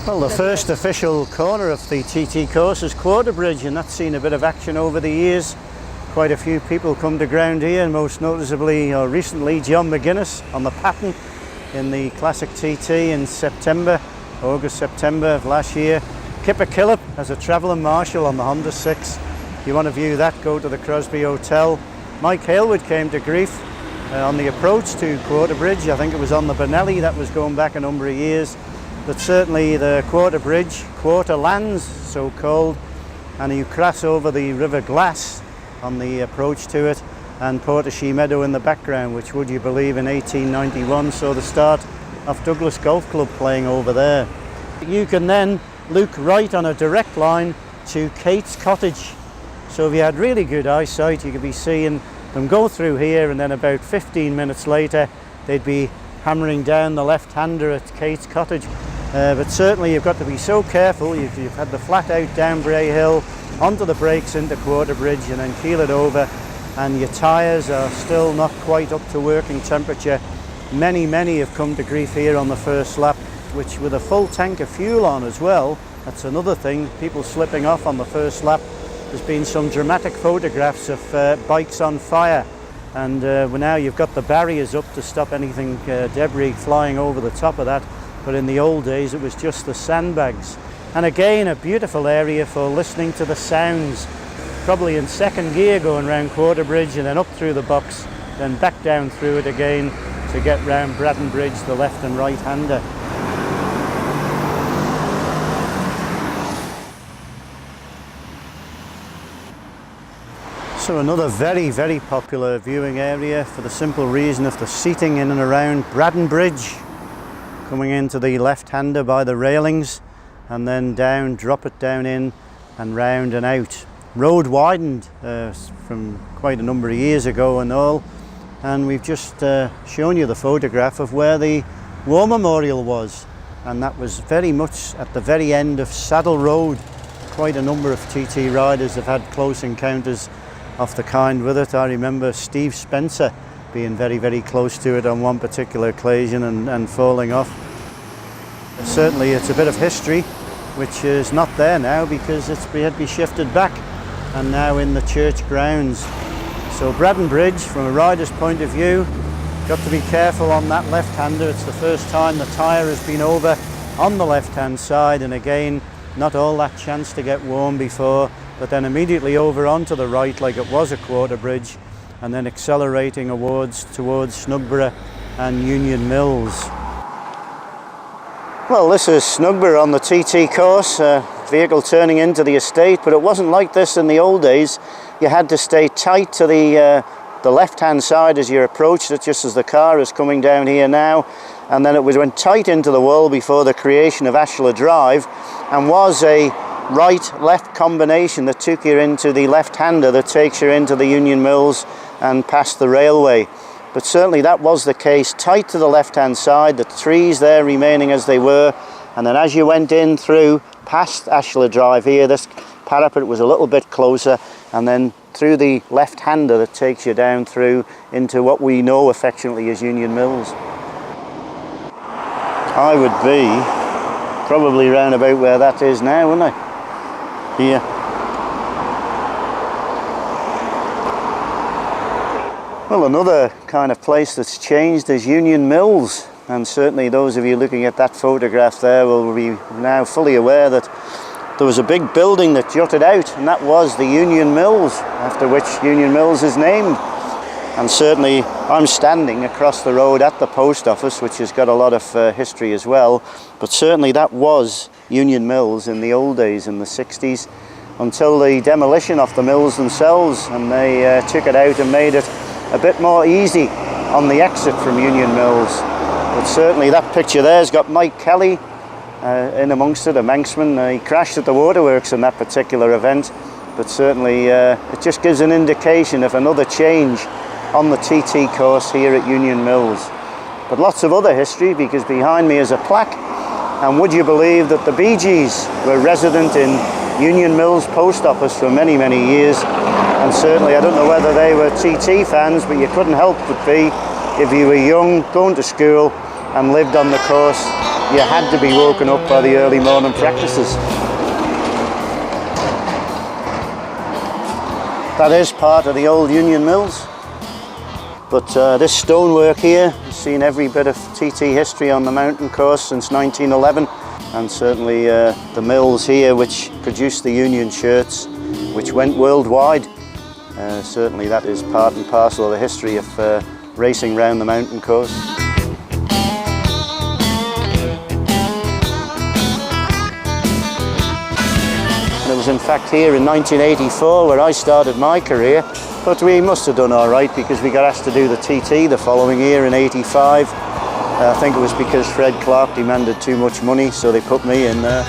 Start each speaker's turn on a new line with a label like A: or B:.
A: Well, the first official corner of the TT course is Quarter Bridge, and that's seen a bit of action over the years. Quite a few people come to ground here, most noticeably or recently John McGuinness on the pattern in the Classic TT in August-September of last year. Kipper Killip as a travelling marshal on the Honda 6. If you want to view that, go to the Crosby Hotel. Mike Hailwood came to grief on the approach to Quarter Bridge. I think it was on the Benelli, that was going back a number of years. But certainly the Quarter Bridge, Quarter Lands, so called, and you cross over the River Glass on the approach to it, and Portashee Meadow in the background, which, would you believe, in 1891 saw the start of Douglas Golf Club playing over there. You can then look right on a direct line to Kate's Cottage. So if you had really good eyesight, you could be seeing them go through here, and then about 15 minutes later they'd be hammering down the left-hander at Kate's Cottage. But certainly you've got to be so careful. You've had the flat out down Bray Hill, onto the brakes into Quarter Bridge, and then keel it over, and your tyres are still not quite up to working temperature. Many have come to grief here on the first lap, which with a full tank of fuel on as well. That's another thing, people slipping off on the first lap. There's been some dramatic photographs of bikes on fire, and now you've got the barriers up to stop anything debris flying over the top of that. But in the old days it was just the sandbags. And again, a beautiful area for listening to the sounds, probably in second gear going round Quarter Bridge and then up through the box, then back down through it again to get round Braddon Bridge, the left and right hander. So another very popular viewing area for the simple reason of the seating in and around Braddon Bridge. Coming into the left-hander by the railings, and then down, drop it down in and round and out. Road widened from quite a number of years ago and all, and we've just shown you the photograph of where the War Memorial was, and that was very much at the very end of Saddle Road. Quite a number of TT riders have had close encounters of the kind with it. I remember Steve Spencer being very close to it on one particular occasion and falling off. Certainly it's a bit of history which is not there now because it had to be shifted back and now in the church grounds. So Braddon Bridge, from a rider's point of view, got to be careful on that left-hander. It's the first time the tyre has been over on the left-hand side, and again, not all that chance to get warm before, but then immediately over onto the right like it was a Quarter Bridge, and then accelerating towards Snugborough and Union Mills. Well, this is Snugborough on the TT course, vehicle turning into the estate, but it wasn't like this in the old days. You had to stay tight to the left-hand side as you approached it, just as the car is coming down here now, and then it went tight into the wall before the creation of Ashler Drive, and was a right-left combination that took you into the left-hander that takes you into the Union Mills and past the railway. But certainly that was the case, tight to the left-hand side, the trees there remaining as they were, and then as you went in through past Ashler Drive here, this parapet was a little bit closer, and then through the left-hander that takes you down through into what we know affectionately as Union Mills. I would be probably round about where that is now, wouldn't I? Here. Well, another kind of place that's changed is Union Mills, and certainly those of you looking at that photograph there will be now fully aware that there was a big building that jutted out, and that was the Union Mills, after which Union Mills is named. And certainly I'm standing across the road at the post office, which has got a lot of history as well, but certainly that was Union Mills in the old days, in the 60s, until the demolition of the mills themselves, and they took it out and made it a bit more easy on the exit from Union Mills. But certainly that picture there's got Mike Kelly in amongst it, a Manxman. He crashed at the waterworks in that particular event, but certainly it just gives an indication of another change on the TT course here at Union Mills. But lots of other history, because behind me is a plaque, and would you believe that the Bee Gees were resident in Union Mills post office for many years, and certainly I don't know whether they were TT fans, but you couldn't help but be if you were young, going to school and lived on the course you had to be woken up by the early morning practices. That is part of the old Union Mills. But this stonework here has seen every bit of TT history on the mountain course since 1911, and certainly the mills here which produced the Union shirts, which went worldwide. Certainly that is part and parcel of the history of racing round the mountain course. And it was in fact here in 1984 where I started my career. But we must have done all right because we got asked to do the TT the following year in '85. I think it was because Fred Clark demanded too much money, so they put me in there.